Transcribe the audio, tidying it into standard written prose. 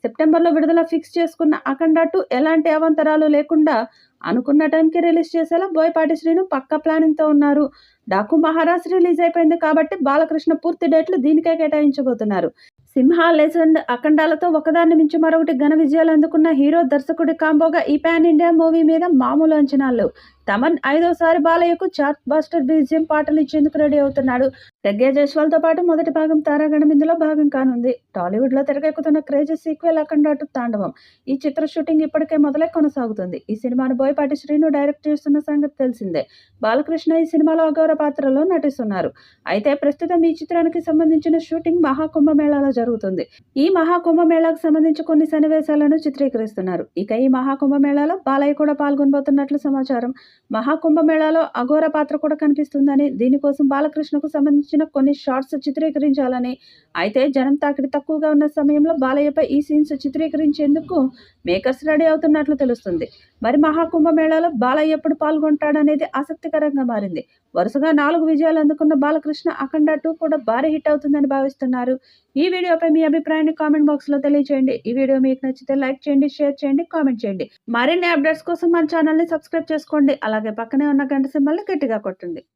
సెప్టెంబర్లో విడుదల ఫిక్స్ చేసుకున్న అఖండ 2 ఎలాంటి అవాంతరాలు లేకుండా అనుకున్న టైంకి రిలీజ్ చేసేలా బోయపాటి శ్రీను పక్కా ప్లానింగ్తో ఉన్నారు. డాకు మహారాజ్ రిలీజ్ అయిపోయింది కాబట్టి బాలకృష్ణ పూర్తి డేట్లు దీనికే కేటాయించబోతున్నారు. సింహ, లెజెండ్, అఖండాలతో ఒకదాన్ని మించి మరొకటి ఘన విజయాలు అందుకున్న హీరో దర్శకుడి కాంబోగా ఈ పాన్ ఇండియా మూవీ మీద మామూలు అంచనాలు. తమన్ 5వసారి బాలయ్యకు చార్ట్ బస్టర్ బీజిఎం పాటలు ఇచ్చేందుకు రెడీ అవుతున్నాడు. రెగ్గే జైస్వాల్తో పాటు మొదటి భాగం తారాగణం ఇందులో భాగం కానుంది. టాలీవుడ్లో తెరకెక్కుతున్న క్రేజీ సీక్వెల్ అఖండ 2 తాండవం. ఈ చిత్ర షూటింగ్ ఇప్పటికే మొదలై కొనసాగుతుంది. ఈ సినిమాను బోయపాటి శ్రీను డైరెక్ట్ చేస్తున్న సంగతి తెలిసిందే. బాలకృష్ణ ఈ సినిమాలో అఘోర పాత్రలో నటిస్తున్నారు. అయితే ప్రస్తుతం ఈ చిత్రానికి సంబంధించిన షూటింగ్ మహాకుంభమేళాలో జరుగుతుంది. ఈ మహాకుంభమేళాకు సంబంధించి కొన్ని సన్నివేశాలను చిత్రీకరిస్తున్నారు. ఇక ఈ మహాకుంభమేళాలో బాలయ్య కూడా పాల్గొనబోతున్నట్లు సమాచారం. మహాకుంభమేళాలో అఘోర పాత్ర కూడా కనిపిస్తుందని, దీనికోసం బాలకృష్ణకు సంబంధించిన కొన్ని షాట్స్ చిత్రీకరించాలని, అయితే జనం తాకిడి తక్కువగా ఉన్న సమయంలో బాలయ్యపై ఈ సీన్స్ చిత్రీకరించేందుకు మేకర్స్ రెడీ అవుతున్నట్లు తెలుస్తుంది. మరి మహాకుంభమేళాలో బాలయ్య ఎప్పుడు పాల్గొంటాడనేది ఆసక్తికరంగా మారింది. వరుసగా 4 విజయాలు అందుకున్న బాలకృష్ణ అఖండ 2 కూడా భారీ హిట్ అవుతుందని భావిస్తున్నారు. ఈ వీడియోపై మీ అభిప్రాయాన్ని కామెంట్ బాక్స్లో తెలియజేయండి. ఈ వీడియో మీకు నచ్చితే లైక్ చేయండి, షేర్ చేయండి, కామెంట్ చేయండి. మరిన్ని అప్డేట్స్ కోసం మన ఛానల్ని సబ్స్క్రైబ్ చేసుకోండి. అలాగే పక్కనే ఉన్న గంట సింబల్ని గట్టిగా కొట్టండి.